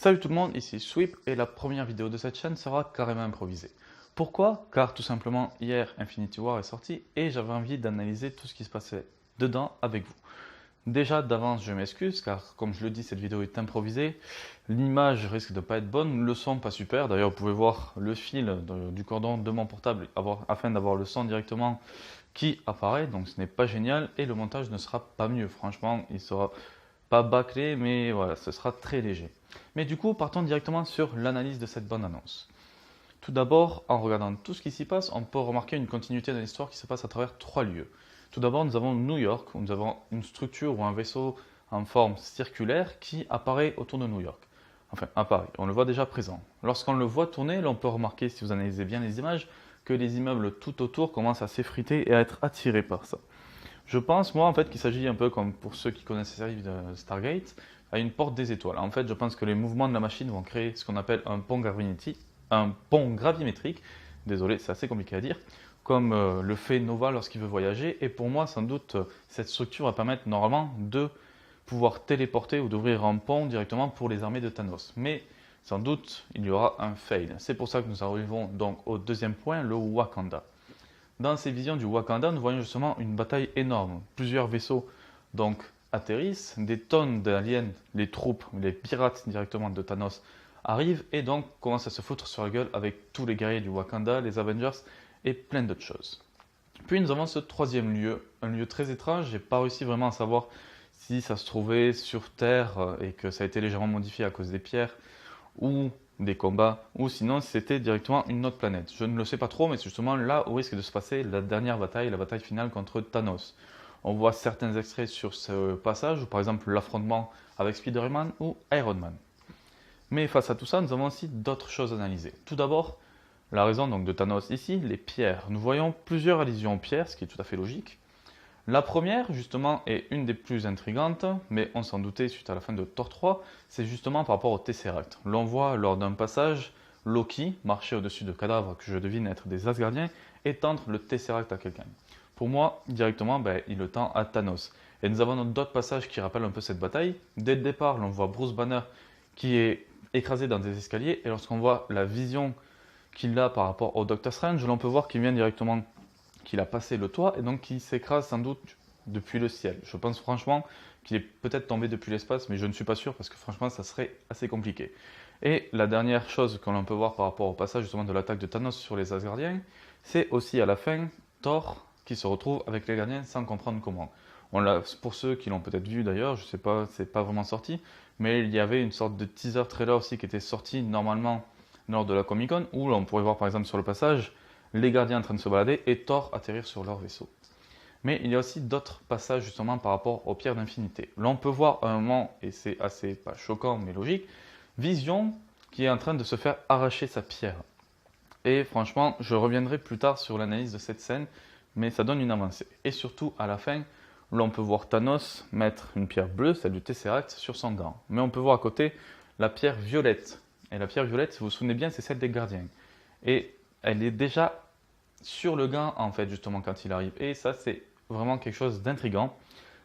Salut tout le monde, ici Sweep et la première vidéo de cette chaîne sera carrément improvisée. Pourquoi? Car tout simplement hier Infinity War est sorti et j'avais envie d'analyser tout ce qui se passait dedans avec vous. Déjà d'avance je m'excuse car comme je le dis cette vidéo est improvisée, l'image risque de pas être bonne, le son pas super, d'ailleurs vous pouvez voir le fil du cordon de mon portable afin d'avoir le son directement qui apparaît, donc ce n'est pas génial et le montage ne sera pas mieux, franchement il sera pas bâclé mais voilà ce sera très léger. Mais du coup partons directement sur l'analyse de cette bande-annonce. Tout d'abord, en regardant tout ce qui s'y passe, on peut remarquer une continuité de l'histoire qui se passe à travers trois lieux. Tout d'abord, nous avons New York, où nous avons une structure ou un vaisseau en forme circulaire qui apparaît autour de New York. Enfin, apparaît, on le voit déjà présent. Lorsqu'on le voit tourner, là on peut remarquer, si vous analysez bien les images, que les immeubles tout autour commencent à s'effriter et à être attirés par ça. Je pense, moi, en fait, qu'il s'agit un peu comme pour ceux qui connaissent la série de Stargate, à une porte des étoiles. En fait, je pense que les mouvements de la machine vont créer ce qu'on appelle un pont gravimétrique, désolé, c'est assez compliqué à dire, comme le fait Nova lorsqu'il veut voyager. Et pour moi, sans doute, cette structure va permettre normalement de pouvoir téléporter ou d'ouvrir un pont directement pour les armées de Thanos. Mais sans doute, il y aura un fail. C'est pour ça que nous arrivons donc au deuxième point, le Wakanda. Dans ces visions du Wakanda, nous voyons justement une bataille énorme. Plusieurs vaisseaux donc atterrissent, des tonnes d'aliens, les troupes, les pirates directement de Thanos arrivent et donc commencent à se foutre sur la gueule avec tous les guerriers du Wakanda, les Avengers et plein d'autres choses. Puis nous avons ce troisième lieu, un lieu très étrange, j'ai pas réussi vraiment à savoir si ça se trouvait sur Terre et que ça a été légèrement modifié à cause des pierres ou des combats, ou sinon c'était directement une autre planète. Je ne le sais pas trop, mais c'est justement là où risque de se passer la dernière bataille, la bataille finale contre Thanos. On voit certains extraits sur ce passage, ou par exemple l'affrontement avec Spider-Man ou Iron Man. Mais face à tout ça, nous avons aussi d'autres choses à analyser. Tout d'abord, la raison donc de Thanos ici, les pierres. Nous voyons plusieurs allusions aux pierres, ce qui est tout à fait logique. La première, justement, est une des plus intrigantes, mais on s'en doutait suite à la fin de Thor 3, c'est justement par rapport au Tesseract. L'on voit lors d'un passage Loki marcher au-dessus de cadavres que je devine être des Asgardiens et tendre le Tesseract à quelqu'un. Pour moi, directement, il le tend à Thanos. Et nous avons d'autres passages qui rappellent un peu cette bataille. Dès le départ, l'on voit Bruce Banner qui est écrasé dans des escaliers, et lorsqu'on voit la vision qu'il a par rapport au Doctor Strange, l'on peut voir qu'il vient directement qu'il a passé le toit et donc qu'il s'écrase sans doute depuis le ciel. Je pense franchement qu'il est peut-être tombé depuis l'espace, mais je ne suis pas sûr parce que franchement ça serait assez compliqué. Et la dernière chose que l'on peut voir par rapport au passage justement de l'attaque de Thanos sur les Asgardiens, c'est aussi à la fin Thor qui se retrouve avec les gardiens sans comprendre comment. Pour ceux qui l'ont peut-être vu d'ailleurs, je sais pas, c'est pas vraiment sorti, mais il y avait une sorte de teaser trailer aussi qui était sorti normalement lors de la Comic Con, où on pourrait voir par exemple sur le passage les gardiens en train de se balader et Thor atterrir sur leur vaisseau. Mais il y a aussi d'autres passages justement par rapport aux pierres d'infinité. Là on peut voir à un moment, et c'est assez pas choquant mais logique, Vision qui est en train de se faire arracher sa pierre. Et franchement, je reviendrai plus tard sur l'analyse de cette scène, mais ça donne une avancée. Et surtout à la fin, là on peut voir Thanos mettre une pierre bleue, celle du Tesseract, sur son gant. Mais on peut voir à côté la pierre violette. Et la pierre violette, si vous vous souvenez bien, c'est celle des gardiens. Et elle est déjà sur le gant en fait justement quand il arrive, et ça c'est vraiment quelque chose d'intriguant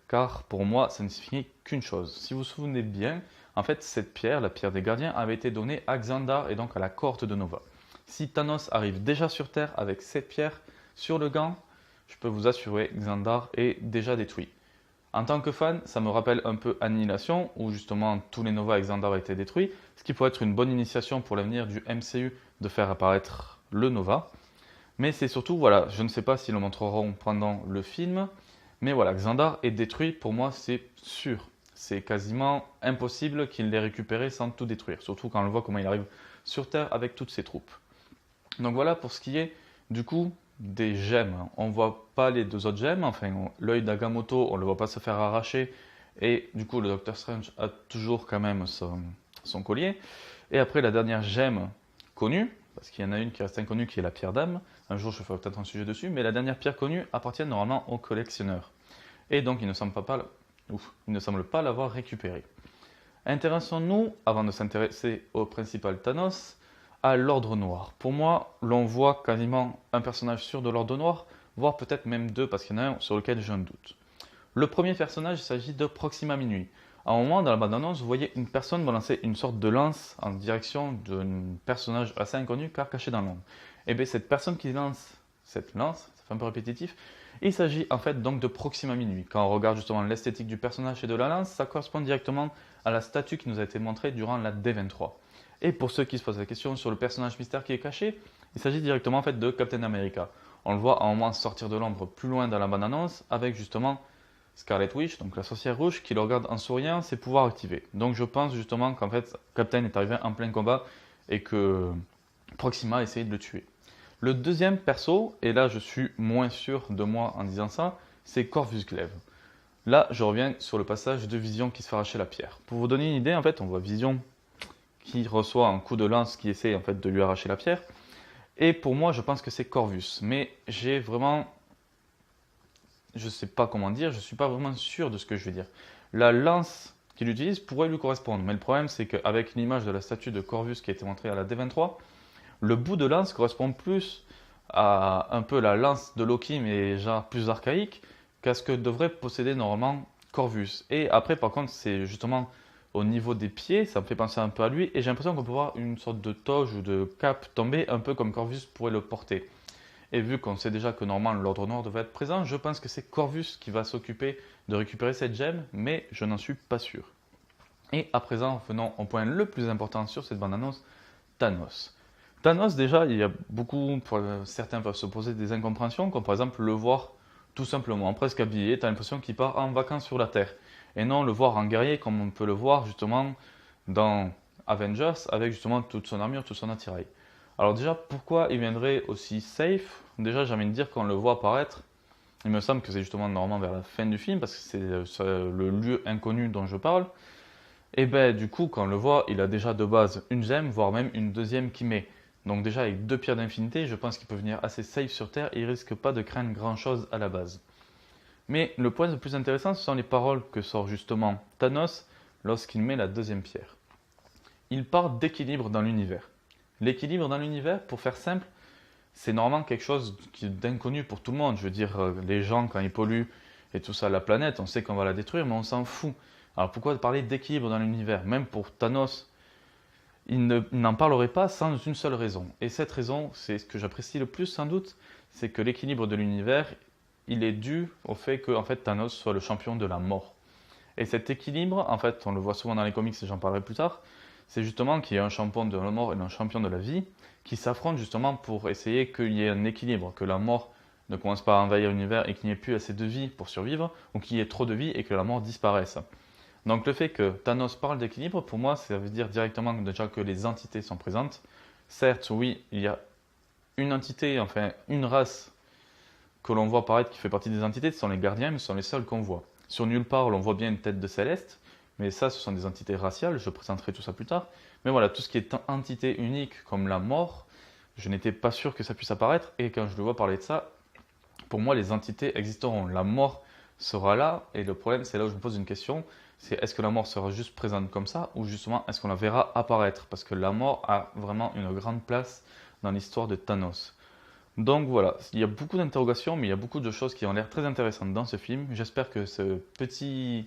car pour moi ça ne signifie qu'une chose. Si vous vous souvenez bien, en fait cette pierre, la pierre des gardiens, avait été donnée à Xandar et donc à la cohorte de Nova. Si Thanos arrive déjà sur Terre avec cette pierre sur le gant, je peux vous assurer Xandar est déjà détruit. En tant que fan, ça me rappelle un peu Annihilation, où justement tous les Nova et Xandar étaient détruits, ce qui pourrait être une bonne initiation pour l'avenir du MCU de faire apparaître le Nova. Mais c'est surtout, voilà, je ne sais pas s'ils le montreront pendant le film, mais voilà, Xandar est détruit, pour moi c'est sûr. C'est quasiment impossible qu'il l'ait récupéré sans tout détruire, surtout quand on le voit comment il arrive sur Terre avec toutes ses troupes. Donc voilà pour ce qui est du coup des gemmes. On ne voit pas les deux autres gemmes, enfin l'œil d'Agamotto, on ne le voit pas se faire arracher, et du coup le Docteur Strange a toujours quand même son collier. Et après la dernière gemme connue, parce qu'il y en a une qui reste inconnue qui est la pierre d'âme. Un jour je ferai peut-être un sujet dessus, mais la dernière pierre connue appartient normalement au collectionneur. Et donc il ne semble pas l'avoir récupérée. Intéressons-nous, avant de s'intéresser au principal Thanos, à l'Ordre Noir. Pour moi, l'on voit quasiment un personnage sûr de l'Ordre Noir, voire peut-être même deux, parce qu'il y en a un sur lequel j'ai un doute. Le premier personnage, il s'agit de Proxima Minuit. À un moment dans la bande-annonce, vous voyez une personne balancer une sorte de lance en direction d'un personnage assez inconnu car caché dans l'ombre. Et bien cette personne qui lance cette lance, ça fait un peu répétitif, il s'agit en fait donc de Proxima Minuit. Quand on regarde justement l'esthétique du personnage et de la lance, ça correspond directement à la statue qui nous a été montrée durant la D23. Et pour ceux qui se posent la question sur le personnage mystère qui est caché, il s'agit directement en fait de Captain America. On le voit à un moment sortir de l'ombre plus loin dans la bande-annonce avec justement Scarlet Witch, donc la sorcière rouge, qui le regarde en souriant, ses pouvoirs activés. Donc je pense justement qu'en fait Captain est arrivé en plein combat et que Proxima a essayé de le tuer. Le deuxième perso, et là je suis moins sûr de moi en disant ça, c'est Corvus Glaive. Là je reviens sur le passage de Vision qui se fait arracher la pierre. Pour vous donner une idée, en fait on voit Vision qui reçoit un coup de lance qui essaie en fait de lui arracher la pierre. Et pour moi je pense que c'est Corvus, mais j'ai vraiment... je sais pas comment dire, je suis pas vraiment sûr de ce que je vais dire. La lance qu'il utilise pourrait lui correspondre, mais le problème c'est qu'avec l'image de la statue de Corvus qui a été montrée à la D23, le bout de lance correspond plus à un peu la lance de Loki, mais genre plus archaïque, qu'à ce que devrait posséder normalement Corvus. Et après, par contre, c'est justement au niveau des pieds, ça me fait penser un peu à lui, et j'ai l'impression qu'on peut voir une sorte de toge ou de cape tomber un peu comme Corvus pourrait le porter. Et vu qu'on sait déjà que normalement l'ordre noir devrait être présent, je pense que c'est Corvus qui va s'occuper de récupérer cette gemme, mais je n'en suis pas sûr. Et à présent, venons au point le plus important sur cette bande-annonce, Thanos. Thanos, déjà, il y a beaucoup, certains peuvent se poser des incompréhensions, comme par exemple le voir tout simplement, presque habillé, tu as l'impression qu'il part en vacances sur la Terre. Et non le voir en guerrier comme on peut le voir justement dans Avengers, avec justement toute son armure, tout son attirail. Alors déjà, pourquoi il viendrait aussi safe? Déjà, j'ai envie de dire qu'on le voit apparaître, il me semble que c'est justement normalement vers la fin du film, parce que c'est le lieu inconnu dont je parle. Et ben du coup, quand on le voit, il a déjà de base une gemme, voire même une deuxième qui met. Donc déjà avec deux pierres d'infinité, je pense qu'il peut venir assez safe sur Terre et il risque pas de craindre grand chose à la base. Mais le point le plus intéressant, ce sont les paroles que sort justement Thanos lorsqu'il met la deuxième pierre. Il parle d'équilibre dans l'univers. L'équilibre dans l'univers, pour faire simple, c'est normalement quelque chose d'inconnu pour tout le monde. Je veux dire, les gens quand ils polluent et tout ça, la planète, on sait qu'on va la détruire, mais on s'en fout. Alors pourquoi parler d'équilibre dans l'univers? Même pour Thanos, il n'en parlerait pas sans une seule raison. Et cette raison, c'est ce que j'apprécie le plus sans doute, c'est que l'équilibre de l'univers, il est dû au fait que en fait, Thanos soit le champion de la mort. Et cet équilibre, en fait, on le voit souvent dans les comics et j'en parlerai plus tard, c'est justement qu'il y a un champion de la mort et un champion de la vie qui s'affrontent justement pour essayer qu'il y ait un équilibre, que la mort ne commence pas à envahir l'univers et qu'il n'y ait plus assez de vie pour survivre, ou qu'il y ait trop de vie et que la mort disparaisse. Donc le fait que Thanos parle d'équilibre, pour moi, ça veut dire directement déjà que les entités sont présentes. Certes, oui, il y a une entité, enfin une race que l'on voit apparaître qui fait partie des entités, ce sont les gardiens, mais ce sont les seuls qu'on voit. Sur nulle part, on voit bien une tête de Céleste, mais ça, ce sont des entités raciales, je présenterai tout ça plus tard. Mais voilà, tout ce qui est entité unique comme la mort, je n'étais pas sûr que ça puisse apparaître, et quand je le vois parler de ça, pour moi, les entités existeront. La mort sera là, et le problème, c'est là où je me pose une question, c'est est-ce que la mort sera juste présente comme ça, ou justement est-ce qu'on la verra apparaître? Parce que la mort a vraiment une grande place dans l'histoire de Thanos. Donc voilà, il y a beaucoup d'interrogations, mais il y a beaucoup de choses qui ont l'air très intéressantes dans ce film. J'espère que ce petit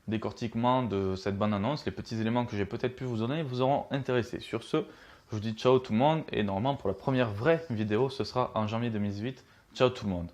décortiquement de cette bande-annonce, les petits éléments que j'ai peut-être pu vous donner, vous auront intéressé. Sur ce, je vous dis ciao tout le monde, et normalement pour la première vraie vidéo, ce sera en janvier 2018. Ciao tout le monde.